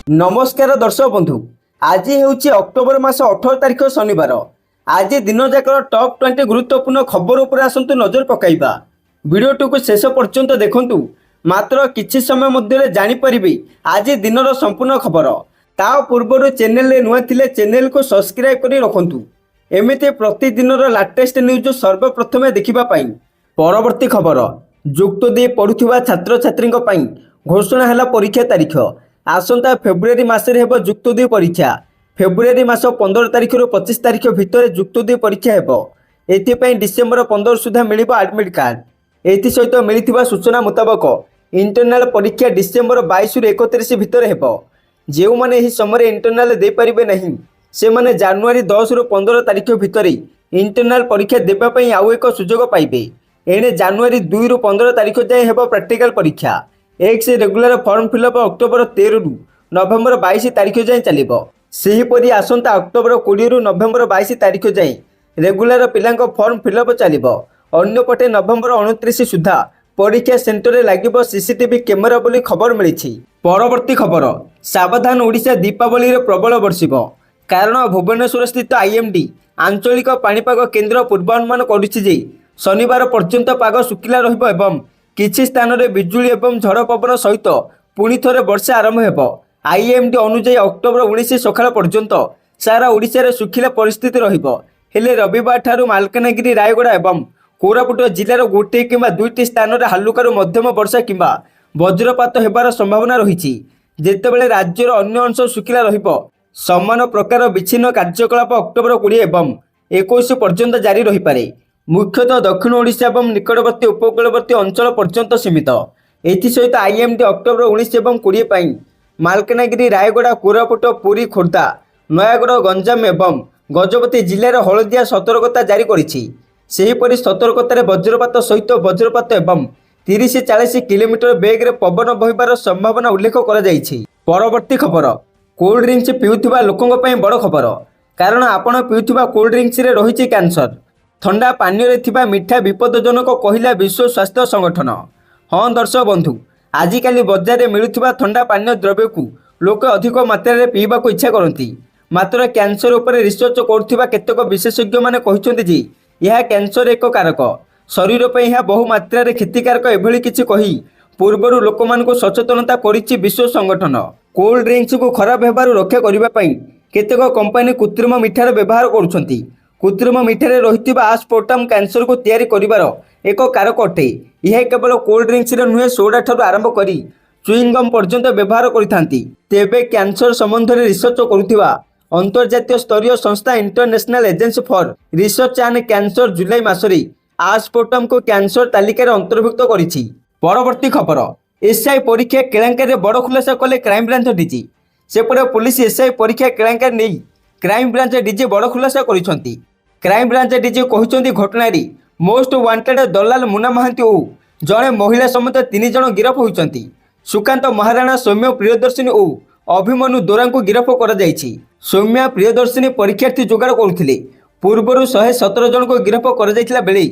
नमस्कार दर्शक बंधु। आज हूँ अक्टोबर मास 18 तारिख शनिवार। आज दिन जाकर टॉप 20 गुरुत्वपूर्ण खबर उपर आसतु नजर पकाइबा। वीडियो को शेष पर्यंत देखंतु। मात्र किछि समय मध्य जानीपारे आज दिन संपूर्ण खबर। ता पूर्व चैनल नुआ थिले चैनल को सब्सक्राइब कर रखंतु। एमिते प्रतिदिन लाटेस्ट न्यूज सर्वप्रथमे देखिबा पाई। परवर्ती खबर जुक्त दे पढ़ुथिबा छात्र छात्री घोषणा है परीक्षा तारीख। आसंता फेब्रुआरी मासरे हेब जुक्त दुई परीक्षा। फेब्रुआरी मास 15 तारिख रु 25 तारिख भितर जुक्त दुई परीक्षा हेब। एथिपाई डिसेम्बर 15 सुधा मिलिबो एडमिट कार्ड। एथि सहित मिलिथिबा सूचना मुताबक इंटरनाल परीक्षा डिसेम्बर 22 रु 31 भितर हेब। जेउ माने एही समय इंटरनाल दे परिबे नहीं से माने जनवरी 10 रु 15 तारिख भितर इंटरनाल परीक्षा देबा पई आउ एक सुजोग पाइबे। एने जनवरी 2 रु 15 तारिख जाए हेब प्रैक्टिकल परीक्षा। एक से रेगुलर फॉर्म फिलअप अक्टोबर 13 रु नवेम्बर 22 तारिख जाए चलिबो। सेहीपरि आसंता अक्टोबर 20 रु नवेम्बर 22 तारिख जाए रेगुलर पिलांक फॉर्म फिलअप चलिबो। अन्यपटे नवेम्बर 29 सुधा परीक्षा सेंटर लागिबो सीसीटीवी कैमेरा बोली खबर मिली। परवर्ती खबर सावधान ओडिशा दीपावली रे प्रबल वर्षिब। कारण भुवनेश्वर स्थित आईएमडी आंचलिक पाणीपाग केन्द्र पूर्वानुमान करुछि जे शनिवार पर्यंत पाग सुखिला रहिबो एवं किछि स्थान रे बिजुली एवं झड़ पवन सहित पुणी थरे वर्षा आरंभ हेबो। आईएमडी अनुसार अक्टोबर 19 सकाळ पर्यंत सारा ओडिशा रे सुखिला परिस्थिति रहिबो। हेले रविवार ठारू मालकानगिरी रायगड़ा एवं कोरापुट जिलार गोटे किंबा दुईटी स्थान रे हालुकारू मध्यम वर्षा किंबा वज्रपात हेबार संभावना रहिछि। जेतेबेले राज्यर अन्य अंश सुखिला रहिबो। समान प्रकार विच्छिन्न कार्यकलाप अक्टोबर 20 एवं 21 पर्यंत जारी रही पारे। मुख्यतः दक्षिण ओडिशा एवं निकटवर्ती उपकूलवर्ती अंचल पर्यंत सीमित। एसहित आईएमडी अक्टोबर 19 एवं 20 पाई मालकानगिरी रायगड़ा कोरापुट पुरी खोर्धा नयागढ़ गंजाम एवं गजपति जिलार हलदिया सतर्कता जारी करिछि। सेहीपरि सतर्कतार वज्रपात सहित वज्रपात एवं 30-40 किलोमीटर बेग पवन बहिबार संभावना उल्लेख करा जाइछि। परवर्ती खबर कोल्ड ड्रिंक्स पिउथिबा लोकंक पई बड़ खबर। कारण आपण पिउथिबा कोल्ड ड्रिंक्स रे रहिछि कैंसर। ठंडा पानी रे थिबा मिठा विपदजनक कहिला विश्व स्वास्थ्य संगठन। हाँ दर्शक बंधु, आजिकाली बजार में मिलुथिबा ठंडा पानीय द्रव्य को लोक अधिक मात्रा रे पीबा को इच्छा करती। मात्र कैंसर उपर रिसर्च करुथिबा केतेक विशेषज्ञ माने कहिसंति जे यह कैंसर एक कारक। शरीर पे यह बहु मात्रा रे क्षतिकारक एभली किछि कही पूर्वरु लोकमानकु सचेतनता करिछि विश्व संगठन। कोल्ड ड्रिंक्स को खराब हेबारु रक्षा करिबा पई केतेक कंपनी कृत्रिम मिठार व्यवहार करुछंती। कृत्रिम मिठारे रहिथिबा आस्पोर्टम कैंसर को तैयारी करिबार एक कारक अटे। यह केवल कोल्ड ड्रिंक्स रे नुहे सोडा ठारू आरंभ करी चुईंगम पर्यंत व्यवहार करिथांती। तेबे कैंसर संबंध में रिसर्च करुथिबा अंतर्जातीय स्तरीय संस्था international agency for research and cancer जुलाई मासरे आस्पोर्टम को कैंसर तालिकार अंतर्भुक्त करिछि। परवर्ती खबर एसआई परीक्षा केलेंकारी बड़ खुलासा कले क्राइम ब्रांच डीजी। सेपटे पुलिस एसआई परीक्षा केलेंकारी नहीं क्राइम ब्रांच डीजी बड़ खुलासा करिसंती। क्राइम ब्रांच डीजी कहिसंती घटना रे मोस्ट वांटेड दलाल मुना महांती ओ जड़े महिला समेत 3 जण गिरफ होइसंती। सुकांत महाराणा सौम्य प्रियदर्शिनी ओ अभिमन्यु दोरा को गिरफ करा जाइछि। सौम्या प्रियदर्शिनी परीक्षार्थी जोगाड़ करुथिले। पूर्वरु 117 जन को गिरफ करा जाइथिला बेले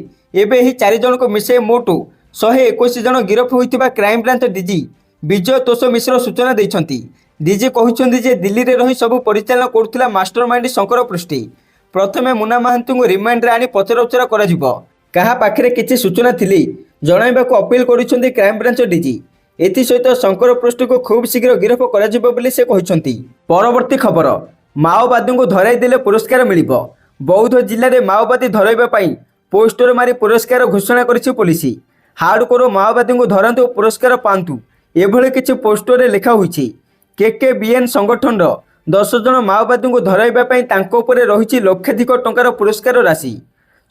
एबे ही 4 जन को मिसे मोट 121 जन गिरफ होइथिबा क्राइम ब्रांच डीजी विजय तोष मिश्र सूचना दैछंती। डीजी कहिसंती जे दिल्ली रे रही सब परिचालन करुथिला मास्टरमाइंड शंकर पृष्टि। प्रथमे मुना महांती को रिमांड रे आनी पचराउचरा करा जिवो। कहा पाखरे किछि सूचना थिली जणाइबा को अपील करिसंती क्राइम ब्रांच डीजी। एथि सहित शंकर पृष्टि को खूब शीघ्र गिरफ करा जिवो बोली से कहिसंती। परवर्ती खबर माओवादी को धराई देले पुरस्कार मिलिबो। बौद्ध जिले में माओवादी धराइबा पई पोस्टर मारी पुरस्कार घोषणा करिछि पुलिस। हार्डकोर माओवादी को धरंतु पुरस्कार पांतु एभली किछि पोस्टर रे लिखा होइछि। केकेबीएन संगठन 10 जन माओवादी को धराइबा पई तांको उपरे रहिछि लक्षाधिक टंकार पुरस्कार राशि।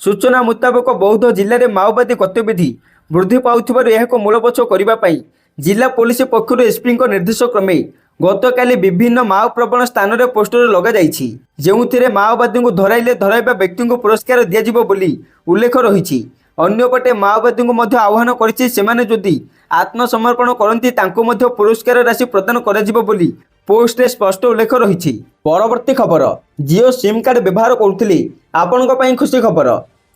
सूचना मुताबक बौद्ध जिले में माओवादी गतिविधि वृद्धि पाउथिबारु एहाको मूलपोछ करिबा पई जिला पुलिस पक्षरु एसपी निर्देश क्रमे गतकाली विभिन्न माओ प्रवण स्थान में पोस्टर लगा जाइछि। जेउथिरे माओवादी को धराइले धराइबा व्यक्ति को पुरस्कार दियाजिबो बोली उल्लेख रहिछि। अन्यपटे माओवादी को मध्य आह्वान करिछि सेमाने जदि आत्मसमर्पण करंती तांको मध्य पुरस्कार राशि प्रदान कराजिबो बोली पोस्ट स्पष्ट उल्लेख रहिछि। परवर्ती खबर जियो सिम कार्ड व्यवहार करुथिले आपनक पई खुशी खबर।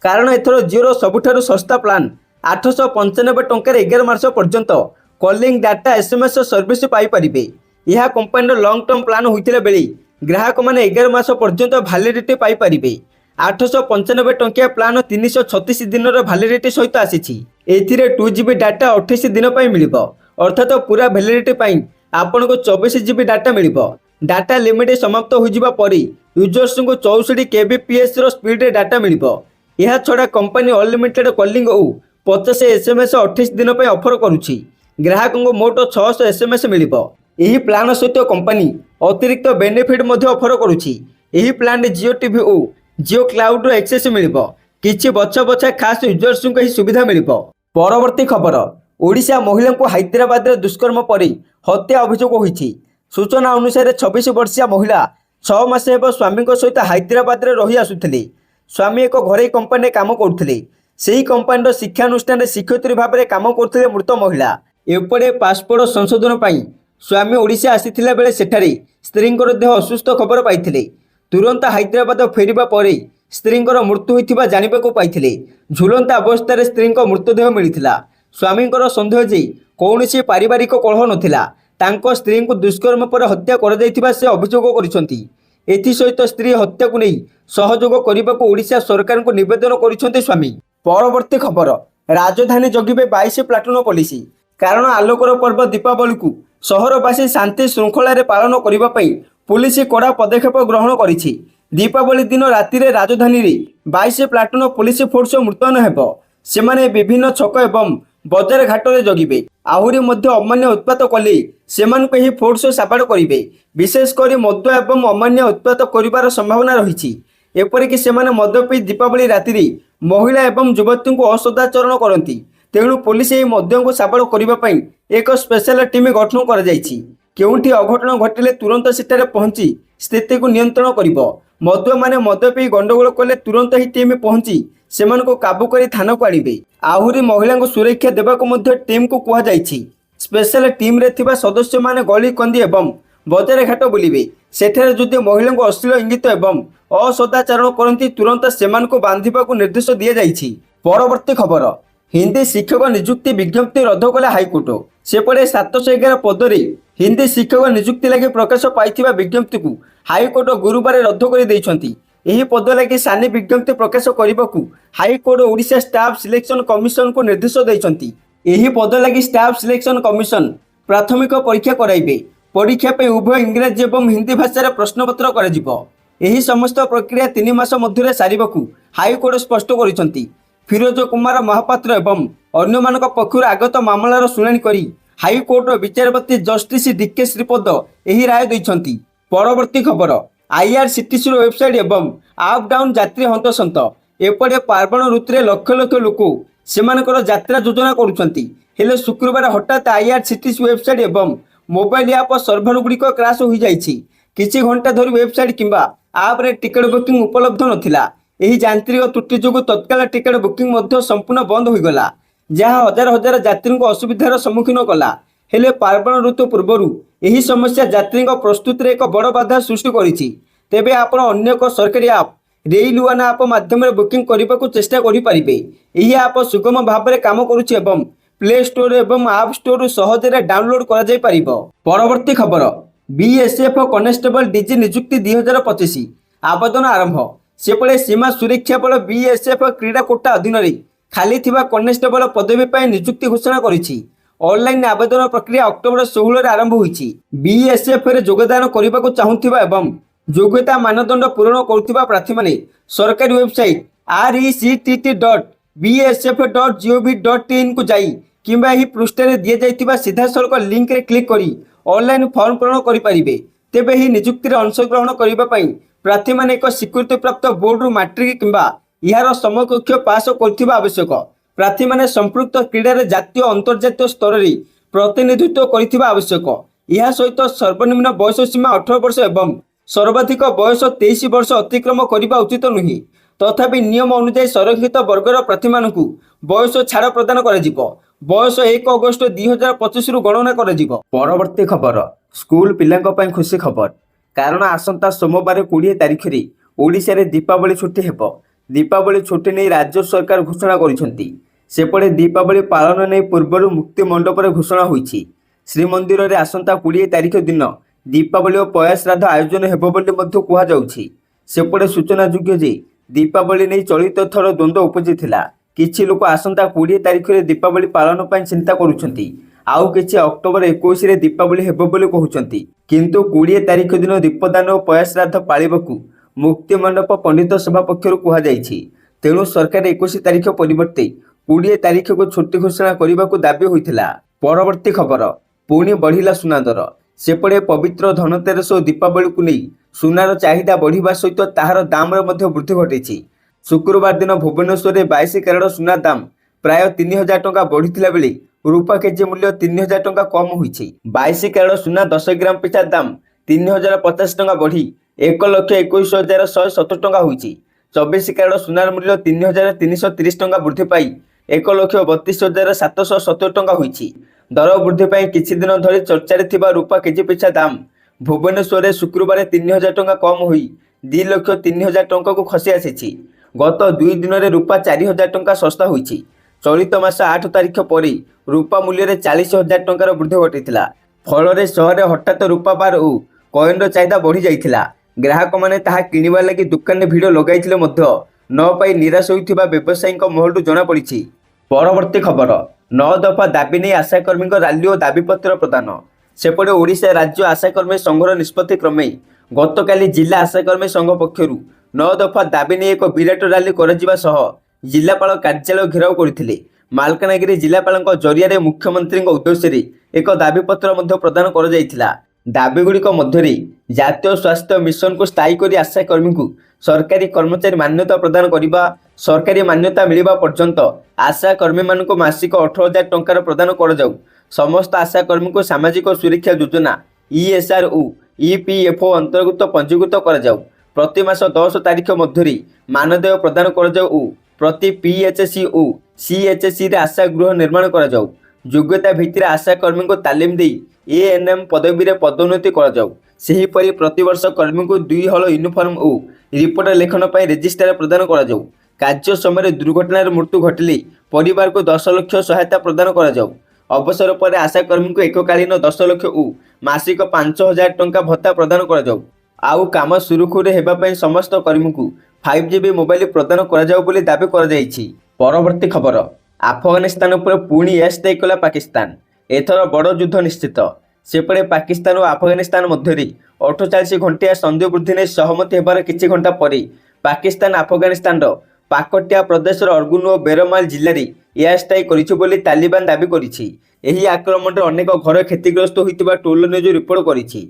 कारण एथरो जियो सबुठारु सस्ता प्लान 895 टंकार 11 मास पर्यंत कॉलिंग डाटा एसएमएस सर्विस पाई परिबे। यह कंपनी लंग टर्म प्लान होता बेले ग्राहक मैंने 11 मास पर्यंत भैलिडिटी पाइपर। 895 टंकिया प्लान 336 दिन भैलिडिटी सहित आसी। एथिरे 2 GB डाटा 28 दिन मिल अर्थात पूरा भैलिडिटी आपन को 24 GB डाटा मिल। डाटा लिमिट समाप्त हो यूजर्स को 64 kbps स्पीड डाटा मिल। यह छड़ा कंपनी अनलिमिटेड कॉलिंग और 50 SMS 28 दिन ऑफर करुच्ची। ग्राहक को मोट 600 SMS मिल। यही प्लान सहित कंपनी अतिरिक्त बेनिफिट ऑफर करुच्ची। यही प्लान जियो टीवी और जियो क्लाउड एक्सेस मिल। किछि बछा बछा खास यूजर्स को सुविधा मिल। परवर्ती खबर ओडिशा महिला को हैदराबाद में दुष्कर्म पर हत्या अभियोग होईछि। सूचना अनुसार 26 वर्षीय महिला 6 मास हेब स्वामी सहित हैदराबाद में रही आसुथिले। स्वामी एक घरोई कंपनी काम करुथिले। सेही कंपनी शिक्षानुष्ठान शिक्षयित्री भाव में काम करुथिले मृत महिला। एपटे पासपोर्ट संशोधन पर स्वामी ओडिशा आसीथिला बेले सेठारे स्त्रींकर देह असुस्थ खबर पाइथिले। तुरंत हैदराबाद फेरिबा परे स्त्रींकर मृत्यु होइथिबा जानिबाकू पाइथिले। झुलंता अवस्था स्त्रींक मृतदेह मिलिथिला। स्वामींकर संदेह जे कौनसी पारिवारिक कलह नथिला। तांको स्त्री को दुष्कर्म पर हत्या कर जाइथिबा से अभियोग करिसंती। एथिसहित स्त्री हत्या को नहीं सहयोग करने ओडिशा सरकार को निवेदन करिसंती स्वामी। परवर्ती खबर राजधानी जगिबे 22 प्लाटून पुलिस। कारण आलोकर पर्व दीपावली को सहरवासी शांति श्रृंखला पालन करने पुलिस कड़ा पदक्षेप ग्रहण करिछि। दीपावली दिन राति राजधानी रे 22 प्लाटून पुलिस फोर्स मुतयन हेब। सेमाने विभिन्न छक एवं बजार घाट में जगिबे। आहुरी मध्य अमान्य उत्पात कले सेमानकु एही फोर्स साबाड़ करिवे। विशेषकर मद एवं अमान्य उत्पात करिवार संभावना रही। एपरिक सेमाने मद पी दीपावली राति महिला एवं युवती को असदाचरण करती। तेणु पुलिस यह मद्य को साबाड़ करने एक स्पेशल टीम गठन कर केउठी अघटन घटिले तुरंत सेठारे पहुंची स्थिति को नियंत्रण करिवो। मद्य माने मद पी गंडगोल कले तुरंत ही टीम पहुंची सेमानकु काबू करी थाना को आनिबे। आहुरी महिला को सुरक्षा देबाकु मध्य टीम को कुहा जाइछि। स्पेशल टीम रे थिबा सदस्य माने गली कंदी एवं बजार घाट बुलिबे। सेठारे जदि महिला को अश्लील इंगित एवं असदाचरण करती तुरंत सेमानकु बांधिबाकु निर्देश दिया जाइछि। परवर्ती खबर हिंदी शिक्षक नियुक्ति विज्ञप्ति रद्द कला हाईकोर्ट। सेपटे 711 पदरे हिंदी शिक्षक नियुक्ति लगी प्रकाश पाइथिबा विज्ञप्ति को हाईकोर्ट गुरुवार रद्द कर दैछंती। एही पद लगी सानी विज्ञप्ति प्रकाश करने high court Odisha staff selection commission को निर्देश दैछंती। एही पद लगी स्टाफ सिलेक्शन कमिशन प्राथमिक परीक्षा कराइबे। परीक्षा पे उभय इंग्राजी एवं हिंदी भाषा प्रश्नपत्र कराजिबो। एही समस्त प्रक्रिया 3 मास मध्य सारिबाकू हाईकोर्ट स्पष्ट करिसंती। फिरोज कुमार महापात्र एवं अन्य मानक पक्षर आगत मामलार शुणाणी करी हाईकोर्ट विचारपति जस्टिस डीके श्रीपद एही राय दैछंती। परवर्ती खबर आईआरसीटीसी वेबसाइट एवं आप डाउन यात्री हंतसंत। एपटे पार्वण ऋतु लक्ष लक्ष लोक सेमानकर यात्रा योजना करुछंती। हेले शुक्रवार हठात आईआरसीटीसी वेबसाइट एवं मोबाइल ऐप सर्भर गुड़िक क्राश हो जाइछि। किछि घंटा धरी वेबसाइट किंबा आप रे टिकट बुकिंग उपलब्ध नथिला। एही यांत्रिक त्रुटि जोगु तत्काल टिकट बुकिंग मध्य संपूर्ण बंद हो गला, जहाँ हजार हजार यात्री को असुविधार सम्मुखीन कला। हेले पार्वण ऋतु पूर्वरु एही समस्या यात्री प्रस्तुति एक बड़ बाधा सृष्टि करिछि। तेबे आपण अन्य एक सरकारी आप रेलवे ऐप माध्यम बुकिंग करने को चेष्टा करें। यह ऐप सुगम भाव में काम करुछि एवं प्ले स्टोर एवं आप स्टोर सहजरे डाउनलोड करा जाय परिबो। परवर्ती खबर बीएसएफ कनेस्टेबल डीजी नियुक्ति 2025 आवेदन आरंभ। सेपटे सीमा सुरक्षा बल बीएसएफ क्रीड़ा कोटा अधीन खाली थिबा कनेस्टेबल पदवी पर नियुक्ति घोषणा करिछि। ऑनलाइन आवेदन प्रक्रिया अक्टोबर 16 आरंभ होईछि। बीएसएफ रे योगदान करने को चाहूथिबा एवं योग्यता मानदंड पूरण करुथिबा प्रार्थी माने सरकारी वेबसाइट rectt.bsf.gov.in को जाई किंबा एही पृष्ठ रे दिया जाइतिबा सीधा सड़क लिंक रे क्लिक करी ऑनलाइन फॉर्म पूरण करि परिबे। तेबे एही नियुक्ति रे अंशग्रहण करिबा पई प्रार्थी माने एक स्वीकृति प्राप्त बोर्ड रु मैट्रिक किंबा यार समकक्ष पास करथिबा आवश्यक। प्रार्थी माने संपृक्त क्रीडा रे जातीय अंतर्जातीय स्तर रे प्रतिनिधित्व करिथिबा आवश्यक। यह सहित सर्वनिम्न बयस सीमा 18 वर्ष एवं सर्वाधिक बयस 23 वर्ष अतिक्रम करने उचित नुहे। तथापि नियम अनुसार संरक्षित वर्गर प्रार्थी मानकु बयस छाड़ प्रदान करा। बयस 1 अगस्त 2025 रु गणना करा। परवर्ती खबर स्कूल पिलांक पई खुशी खबर। कारण आसंता सोमवार 20 तारिख रे ओडिशा रे दीपावली छुट्टी हेबो। दीपावली छुट्टी नहीं राज्य सरकार घोषणा करिसेंती। सेपटे दीपावली पालन नहीं पूर्व मुक्ति मंडप रे घोषणा होईछि। ଶ୍ରୀମନ୍ଦିରରେ ଆସନ୍ତା 20 ତାରିଖ ଦିନ ଦୀପାବଳି ଓ ପୟା ଶ୍ରାଦ୍ଧ ଆୟୋଜନ ହେବ ବୋଲି ମଧ୍ୟ କୁହାଯାଉଛି। ସେପଟେ ସୂଚନାଯୋଗ୍ୟ ଯେ ଦୀପାବଳି ନେଇ ଚଳିତ ଥର ଦ୍ୱନ୍ଦ୍ୱ ଉପୁଜିଥିଲା। କିଛି ଲୋକ ଆସନ୍ତା 20 ତାରିଖରେ ଦୀପାବଳି ପାଳନ ପାଇଁ ଚିନ୍ତା କରୁଛନ୍ତି, ଆଉ କିଛି ଅକ୍ଟୋବର 21ରେ ଦୀପାବଳି ହେବ ବୋଲି କହୁଛନ୍ତି। କିନ୍ତୁ 20 ତାରିଖ ଦିନ ଦୀପଦାନ ଓ ପୟା ଶ୍ରାଦ୍ଧ ପାଳିବାକୁ ମୁକ୍ତିମଣ୍ଡପ ପଣ୍ଡିତ ସଭା ପକ୍ଷରୁ କୁହାଯାଇଛି। ତେଣୁ ସରକାର 21 ତାରିଖ ପରିବର୍ତ୍ତେ 20 ତାରିଖକୁ ଛୁଟି ଘୋଷଣା କରିବାକୁ ଦାବି ହୋଇଥିଲା। ପରବର୍ତ୍ତୀ ଖବର, ପୁଣି ବଢ଼ିଲା ସୁନା ଦର। ସେପଟେ ପବିତ୍ର ଧନତେରସ ଓ ଦୀପାବଳିକୁ ନେଇ ସୁନାର ଚାହିଦା ବଢ଼ିବା ସହିତ ତାହାର ଦାମରେ ମଧ୍ୟ ବୃଦ୍ଧି ଘଟିଛି। ଶୁକ୍ରବାର ଦିନ ଭୁବନେଶ୍ୱରରେ 22 କ୍ୟାରେଟ୍ ସୁନା ଦାମ ପ୍ରାୟ 3000 ଟଙ୍କା ବଢ଼ିଥିଲା ବେଳେ ରୂପା କେଜି ମୂଲ୍ୟ 3000 ଟଙ୍କା କମ୍ ହୋଇଛି। 22 କ୍ୟାରେଟ୍ ସୁନା 10 ଗ୍ରାମ ପିଛା ଦାମ 3050 ଟଙ୍କା ବଢ଼ି 1,21,170 ଟଙ୍କା ହୋଇଛି। 24 କ୍ୟାରେଟ୍ ସୁନାର ମୂଲ୍ୟ 3330 ଟଙ୍କା ବୃଦ୍ଧି ପାଇ 1,32,770 ଟଙ୍କା ହୋଇଛି। ଦର ବୃଦ୍ଧି ପାଇଁ କିଛି ଦିନ ଧରି ଚର୍ଚ୍ଚାରେ ଥିବା ରୂପା କେଜି ପିଛା ଦାମ ଭୁବନେଶ୍ୱରରେ ଶୁକ୍ରବାର 3000 ଟଙ୍କା କମ୍ ହୋଇ 2,03,000 ଟଙ୍କାକୁ ଖସି ଆସିଛି। ଗତ 2 ଦିନରେ ରୂପା 4000 ଟଙ୍କା ଶସ୍ତା ହୋଇଛି। ଚଳିତ ମାସ 8 ତାରିଖ ପରେ ରୂପା ମୂଲ୍ୟରେ 40,000 ଟଙ୍କାର ବୃଦ୍ଧି ଘଟିଥିଲା। ଫଳରେ ସହରରେ ହଠାତ୍ ରୂପା ବାର ଓ କଏନ୍ର ଚାହିଦା ବଢ଼ି ଯାଇଥିଲା। ଗ୍ରାହକମାନେ ତାହା କିଣିବା ଲାଗି ଦୋକାନରେ ଭିଡ଼ ଲଗାଇଥିଲେ ମଧ୍ୟ ନ ପାଇ ନିରାଶ ହୋଇଥିବା ବ୍ୟବସାୟୀଙ୍କ ମହଲରୁ ଜଣାପଡ଼ିଛି। ପରବର୍ତ୍ତୀ ଖବର, 9 ଦଫା ଦାବି ନେଇ ଆଶାକର୍ମୀଙ୍କ ରାଲି ଓ ଦାବିପତ୍ର ପ୍ରଦାନ। ସେପଟେ ଓଡ଼ିଶା ରାଜ୍ୟ ଆଶାକର୍ମୀ ସଂଘର ନିଷ୍ପତ୍ତି କ୍ରମେ ଗତକାଲି ଜିଲ୍ଲା ଆଶାକର୍ମୀ ସଂଘ ପକ୍ଷରୁ 9 ଦଫା ଦାବି ନେଇ ଏକ ବିରାଟ ରାଲି କରାଯିବା ସହ ଜିଲ୍ଲାପାଳ କାର୍ଯ୍ୟାଳୟ ଘେରାଉ କରିଥିଲେ। ମାଲକାନଗିରି ଜିଲ୍ଲାପାଳଙ୍କ ଜରିଆରେ ମୁଖ୍ୟମନ୍ତ୍ରୀଙ୍କ ଉଦ୍ଦେଶ୍ୟରେ ଏକ ଦାବିପତ୍ର ମଧ୍ୟ ପ୍ରଦାନ କରାଯାଇଥିଲା। ଦାବିଗୁଡ଼ିକ ମଧ୍ୟରେ ଜାତୀୟ ସ୍ୱାସ୍ଥ୍ୟ ମିଶନକୁ ସ୍ଥାୟୀ କରି ଆଶାକର୍ମୀଙ୍କୁ ସରକାରୀ କର୍ମଚାରୀ ମାନ୍ୟତା ପ୍ରଦାନ କରିବା, ସରକାରୀ ମାନ୍ୟତା ମିଳିବା ପର୍ଯ୍ୟନ୍ତ ଆଶାକର୍ମୀମାନଙ୍କୁ ମାସିକ 18,000 ଟଙ୍କାର ପ୍ରଦାନ କରାଯାଉ, ସମସ୍ତ ଆଶାକର୍ମୀଙ୍କୁ ସାମାଜିକ ସୁରକ୍ଷା ଯୋଜନା ESR ଓ EPFO ଅନ୍ତର୍ଗତ ପଞ୍ଜୀକୃତ କରାଯାଉ, ପ୍ରତି ମାସ 10 ତାରିଖ ମଧ୍ୟରେ ମାନଦେୟ ପ୍ରଦାନ କରାଯାଉ ଓ ପ୍ରତି PHC ଓ CHCରେ ଆଶା ଗୃହ ନିର୍ମାଣ କରାଯାଉ, ଯୋଗ୍ୟତା ଭିତ୍ତିରେ ଆଶାକର୍ମୀଙ୍କୁ ତାଲିମ ଦେଇ ANM ପଦବୀରେ ପଦୋନ୍ନତି କରାଯାଉ। ସେହିପରି ପ୍ରତିବର୍ଷ କର୍ମୀଙ୍କୁ 2 ହଳ ୟୁନିଫର୍ମ ଓ ରିପୋର୍ଟ ଲେଖନ ପାଇଁ ରେଜିଷ୍ଟ୍ରାର ପ୍ରଦାନ କରାଯାଉ। କାର୍ଯ୍ୟ ସମୟରେ ଦୁର୍ଘଟଣାରେ ମୃତ୍ୟୁ ଘଟିଲେ ପରିବାରକୁ 10 ଲକ୍ଷ ସହାୟତା ପ୍ରଦାନ କରାଯାଉ। ଅବସର ପରେ ଆଶାକର୍ମୀଙ୍କୁ ଏକକାଳୀନ 10 ଲକ୍ଷ ଓ ମାସିକ 5,000 ଟଙ୍କା ଭତ୍ତା ପ୍ରଦାନ କରାଯାଉ। ଆଉ କାମ ସୁରୁଖୁରୁରେ ହେବା ପାଇଁ ସମସ୍ତ କର୍ମୀଙ୍କୁ 5GB ମୋବାଇଲ ପ୍ରଦାନ କରାଯାଉ ବୋଲି ଦାବି କରାଯାଇଛି। ପରବର୍ତ୍ତୀ ଖବର, ଆଫଗାନିସ୍ତାନ ଉପରେ ପୁଣି ଏୟାରଷ୍ଟ୍ରାଇକ୍ କଲା ପାକିସ୍ତାନ। ଏଥର ବଡ଼ ଯୁଦ୍ଧ ନିଶ୍ଚିତ। ସେପଟେ ପାକିସ୍ତାନ ଓ ଆଫଗାନିସ୍ତାନ ମଧ୍ୟରେ 48 ଘଣ୍ଟିଆ ସନ୍ଧି ବୃଦ୍ଧି ନେଇ ସହମତି ହେବାର କିଛି ଘଣ୍ଟା ପରେ ପାକିସ୍ତାନ ଆଫଗାନିସ୍ତାନର ପାକଟିଆ ପ୍ରଦେଶର ଅର୍ଗୁନ ଓ ବେରମାଲ ଜିଲ୍ଲାରେ ଏୟାରଷ୍ଟ୍ରାଇକ୍ କରିଛି ବୋଲି ତାଲିବାନ ଦାବି କରିଛି। ଏହି ଆକ୍ରମଣରେ ଅନେକ ଘର କ୍ଷତିଗ୍ରସ୍ତ ହୋଇଥିବା ଟୋଲ ନ୍ୟୁଜ୍ ରିପୋର୍ଟ କରିଛି।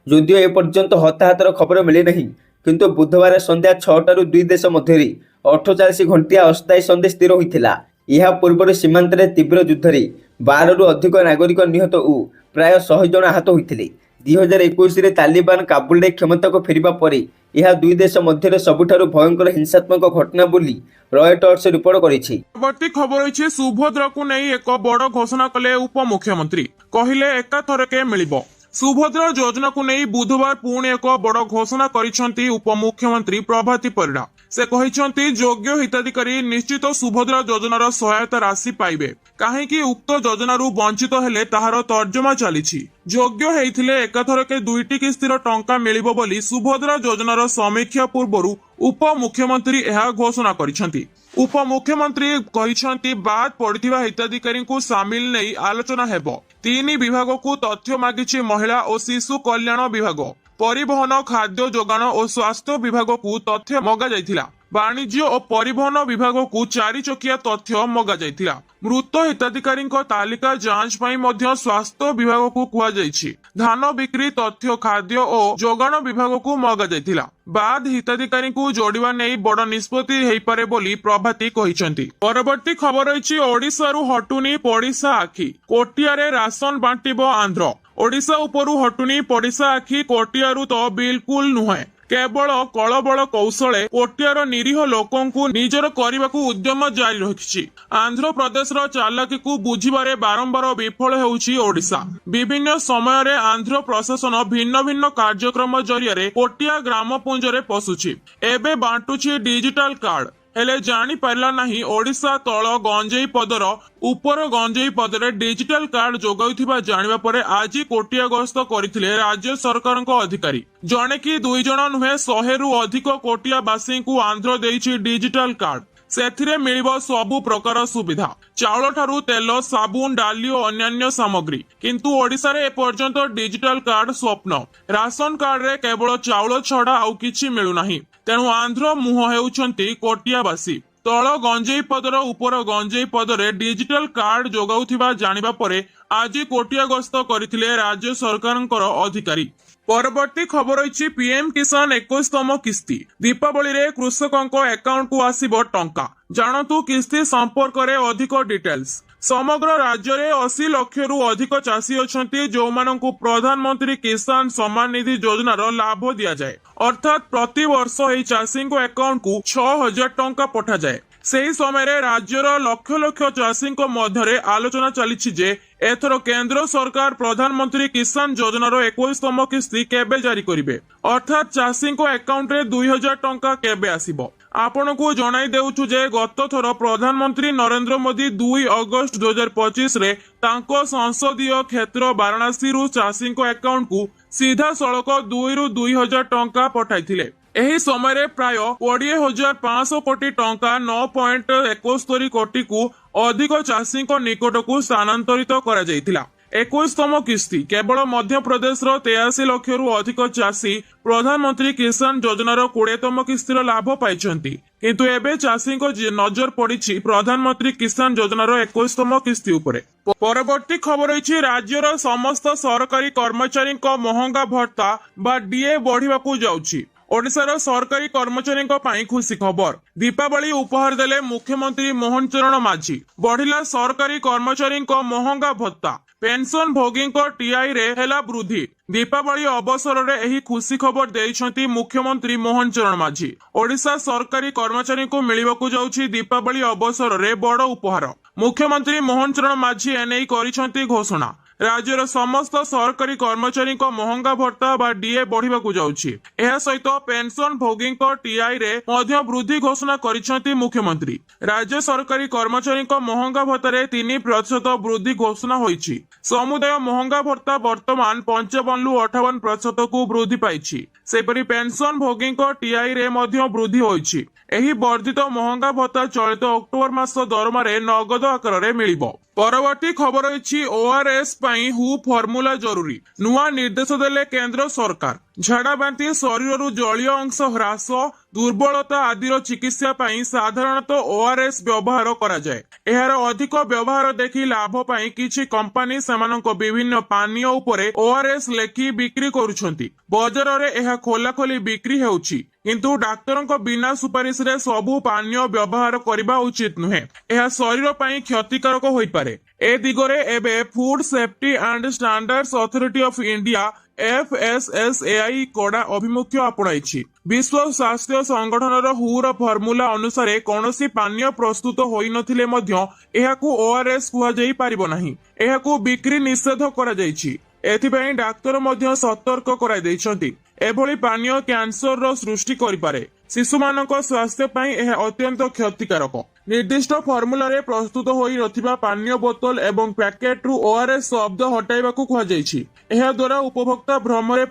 ଯଦିଓ ଏପର୍ଯ୍ୟନ୍ତ ହତାହତର ଖବର ମିଳିନାହିଁ, କିନ୍ତୁ ବୁଧବାର ସନ୍ଧ୍ୟା 6ଟାରୁ 2 ଦେଶ ମଧ୍ୟରେ 48 ଘଣ୍ଟିଆ ଅସ୍ଥାୟୀ ସନ୍ଧି ସ୍ଥିର ହୋଇଥିଲା। ଏହା ପୂର୍ବରୁ ସୀମାନ୍ତରେ ତୀବ୍ର ଯୁଦ୍ଧରେ 12ରୁ ଅଧିକ ନାଗରିକ ନିହତ ଓ ପ୍ରାୟ 100 ଜଣ ଆହତ ହୋଇଥିଲେ। 2021ରେ ତାଲିବାନ କାବୁଲରେ କ୍ଷମତାକୁ ଫେରିବା ପରେ ଏହା 2 ଦେଶ ମଧ୍ୟରେ ସବୁଠାରୁ ଭୟଙ୍କର ହିଂସାତ୍ମକ ଘଟଣା ବୋଲି ରୟଟର୍ସ ରିପୋର୍ଟ କରିଛି। ପରବର୍ତ୍ତୀ ଖବର ହୋଇଛି, ସୁଭଦ୍ରାକୁ ନେଇ ଏକ ବଡ଼ ଘୋଷଣା କଲେ ଉପମୁଖ୍ୟମନ୍ତ୍ରୀ। କହିଲେ ଏକାଥରକେ ମିଳିବ। ସୁଭଦ୍ରା ଯୋଜନାକୁ ନେଇ ବୁଧବାର ପୁଣି ଏକ ବଡ଼ ଘୋଷଣା କରିଛନ୍ତି ଉପମୁଖ୍ୟମନ୍ତ୍ରୀ ପ୍ରଭାତୀ ପରିଡ଼ା। ସେ କହିଛନ୍ତି ଯୋଗ୍ୟ ହିତାଧିକାରୀ ନିଶ୍ଚିତ ସୁଭଦ୍ରା ଯୋଜନାର ସହାୟତା ରାଶି ପାଇବେ। କାହିଁକି ଉକ୍ତ ଯୋଜନାରୁ ବଞ୍ଚିତ ହେଲେ ତାହାର ତର୍ଜମା ଚାଲିଛି। ଯୋଗ୍ୟ ହେଇଥିଲେ ଏକାଥରକେ 2ଟି କିସ୍ତିର ଟଙ୍କା ମିଳିବ ବୋଲି ସୁଭଦ୍ରା ଯୋଜନାର ସମୀକ୍ଷା ପୂର୍ବରୁ ଉପମୁଖ୍ୟମନ୍ତ୍ରୀ ଏହା ଘୋଷଣା କରିଛନ୍ତି। ଉପମୁଖ୍ୟମନ୍ତ୍ରୀ କହିଛନ୍ତି ବାଦ୍ ପଡ଼ିଥିବା ହିତାଧିକାରୀଙ୍କୁ ସାମିଲ ନେଇ ଆଲୋଚନା ହେବ। 3 ବିଭାଗକୁ ତଥ୍ୟ ମାଗିଛି ମହିଳା ଓ ଶିଶୁ କଲ୍ୟାଣ ବିଭାଗ। ପରିବହନ, ଖାଦ୍ୟ ଯୋଗାଣ ଓ ସ୍ୱାସ୍ଥ୍ୟ ବିଭାଗକୁ ତଥ୍ୟ ମଗାଯାଇଥିଲା। ବାଣିଜ୍ୟ ଓ ପରିବହନ ବିଭାଗକୁ 4 ଚକିଆ ତଥ୍ୟ ମଗାଯାଇଥିଲା। ମୃତ ହିତାଧିକାରୀଙ୍କ ତାଲିକା ଯାଞ୍ଚ ପାଇଁ ମଧ୍ୟ ସ୍ୱାସ୍ଥ୍ୟ ବିଭାଗକୁ କୁହାଯାଇଛି। ଧାନ ବିକ୍ରି ତଥ୍ୟ ଖାଦ୍ୟ ଓ ଯୋଗାଣ ବିଭାଗକୁ ମଗାଯାଇଥିଲା। ବାଦ୍ ହିତାଧିକାରୀଙ୍କୁ ଯୋଡ଼ିବା ନେଇ ବଡ଼ ନିଷ୍ପତ୍ତି ହେଇପାରେ ବୋଲି ପ୍ରଭାତୀ କହିଛନ୍ତି। ପରବର୍ତ୍ତୀ ଖବର ରହିଛି, ଓଡ଼ିଶାରୁ ହଟୁନି ପଡ଼ିଶା ଆଖି, କୋଟିଆରେ ରାସନ ବାଣ୍ଟିବ ଆନ୍ଧ୍ର। ଓଡ଼ିଶା ଉପରୁ ହଟୁନି ପଡ଼ିଶା ଆଖି, କୋଟିଆରୁ ତ ବିଲକୁଲ ନୁହେଁ। କେବଳ କଳବଳ କୌଶଳେ କୋଟିଆର ନିରୀହ ଲୋକଙ୍କୁ ନିଜର କରିବାକୁ ଉଦ୍ୟମ ଜାରି ରଖିଛି। ଆନ୍ଧ୍ରପ୍ରଦେଶର ଚାଲାକିକୁ ବୁଝିବାରେ ବାରମ୍ବାର ବିଫଳ ହେଉଛି ଓଡ଼ିଶା। ବିଭିନ୍ନ ସମୟରେ ଆନ୍ଧ୍ର ପ୍ରଶାସନ ଭିନ୍ନ ଭିନ୍ନ କାର୍ଯ୍ୟକ୍ରମ ଜରିଆରେ କୋଟିଆ ଗ୍ରାମପୁଞ୍ଜରେ ପଶୁଛି। ଏବେ ବାଣ୍ଟୁଛି ଡିଜିଟାଲ କାର୍ଡ। हेले जानी पारला नहीं ओडिशा तल गंजेई पदर उपर गंजेई पदरे डिजिटल कार्ड जोगाउथिबा जानिबा परे आज कोटिया गस्त करथिले राज्य सरकार अधिकारी। जणे कि 2 जण नुहे 100 रु अधिक कोटियावासी को आंध्र देइछि डिजिटल कार्ड। सेथिरे मिलिबो सबु प्रकार सुविधा चाउल ठारू तेल साबुन डाली और अन्यान्य सामग्री। किंतु ओडिशा रे एपर्यंत डिजिटल कार्ड स्वप्न। राशन कार्ड रे केवल चाउल छड़ा आउ किछि मिलु नाही। तेणु आंध्र मुह हेउछंती कोटियावासी। तल गंजेई पदर उपर गंजेई पदरे डिजिटल कार्ड जोगाउथिबा जानिबा परे आज कोटिया गस्त करथिले राज्य सरकारଙ୍କର अधिकारी। परवर्ती खबर रही पीएम किसान 21तम किस्ती। दीपावली रे कृषकଙ୍କ अकाउंट को आसीबो टंका। जानतु किस्ती संपर्क रे अधिक डिटेल्स। समग्र राज्य रे 80 लाख रु अधिक चाषी अछंती जो मानकु प्रधानमंत्री किसान सम्मान निधि योजनार लाभ दिया जाए। अर्थात प्रति वर्ष एही चाषी अकाउंट को 6000 टंका पठा जाए। सेही समय रे राज्यर लक्ष लक्ष चाषी मध्य आलोचना चली जे एथर केंद्र सरकार प्रधानमंत्री किसान योजनार 21तम किस्ती केबे जारी करिवे। अर्थात चाषी अकाउंट रे 2000 टंका केबे आसीबो। आपण को जणाई देउछु जे गत थर प्रधानमंत्री नरेंद्र मोदी 2 अगस्त 2025 रे तांको संसदीय क्षेत्र वाराणसी रु चाषी अकाउंट को सीधा सड़क 2 रु 2000 टंका पठाइथिले। एही समय रे प्राय 20,500 कोटी टंका 9.71 कोटी को अधिक चाषी निकट को स्थानांतरित करा जायतिला। 21तम किस्ती केवल मध्य प्रदेश 83 लाख रु अधिक चाषी प्रधानमंत्री किसान योजनार 20तम किस्तीर लाभ पाइछंती। किंतु एबे चाषी नजर पड़िछि प्रधानमंत्री किसान योजनार 21तम किस्ती उपरे। परवर्ती खबर रही राज्यर समस्त सरकारी कर्मचारी महंगा भत्ता बा डीए बढ़िबाकू जाउछि। ओडिशार सरकारी कर्मचारी पाई खुशी खबर। दीपावली उपहार देले मुख्यमंत्री मोहन चरण माझी। बढ़िला सरकारी कर्मचारी महंगा भत्ता। पेंशन भोगी टीआई रे हेला वृद्धि। दीपावली अवसर रे एही खुशी खबर देइछंती मुख्यमंत्री मोहन चरण माझी। ओडिशा सरकारी कर्मचारी को मिलिबाकू जाउछि दीपावली अवसर रे बड़ उपहार। मुख्यमंत्री मोहन चरण माझी एनेई करिछंती घोषणा। राज्यर समस्त सरकारी कर्मचारी महंगा भत्ता बा डीए बढ़िबाकू जाउछि। एहा सहित पेंशन भोगी टीआई रे मध्य वृद्धि घोषणा करिछंती मुख्यमंत्री। राज्य सरकारी कर्मचारी महंगा भत्तारे 3% वृद्धि घोषणा होईछि। समुदाय महंगा भत्ता वर्तमान 55 रु 58% को वृद्धि पाइछि। सेपरि पेंशन भोगी टीआई रे मध्य वृद्धि होईछि। एही वर्धित महंगा भत्ता चलित अक्टोबर मास दरमारे नगद आकार मिलिबो। परवर्ती खबर रही ओआरएस पाई हु फर्मुला जरूरी। नुआ निर्देश देले केंद्र सरकार। झाड़ा बांती शरीर जलीय अंश ह्रास दुर्बलता आदिर चिकित्सा पाई साधारणतः ओआरएस व्यवहार करा जाए। एहार अधिक व्यवहार देखि लाभ पाई किछि कंपनी सेमानक विभिन्न पानीय उपरे ओआरएस लेखि बिक्री करूछंती। बजार रे एहा खोला खोली बिक्री हेउछि। किंतु डाक्तरक बिना सुपारिश रे सबु पानीय व्यवहार करबा उचित नुहे। एहा शरीर पाई क्षतिकारक होई पारे। ए दिगरे एबे food safety and standards authority of India FSSAI कड़ा अभिमुख्य आपणाइछि। विश्व स्वास्थ्य संगठनर हुर फर्मुला अनुसार कौनसी पानीय प्रस्तुत होई नथिले मध्य एहाकू ओआरएस कुहा जाई पारिबो नाही। एहाकू बिक्री निषेध करा जाइछि। एथिपई डाक्तर मध्य सतर्क कराई दैछंती। एभली पानीय कैंसर रो सृष्टि करिपारे। शिशुमानक स्वास्थ्य पई एहा अत्यंत क्षतिकारक। निर्दिष्ट फर्मुला रे प्रस्तुत होई नथिबा पानीय बोतल एवं पैकेट रु ओआरएस शब्द हटाइबाकू कुहा जाइछि। एहा द्वारा उपभोक्ता भ्रमरे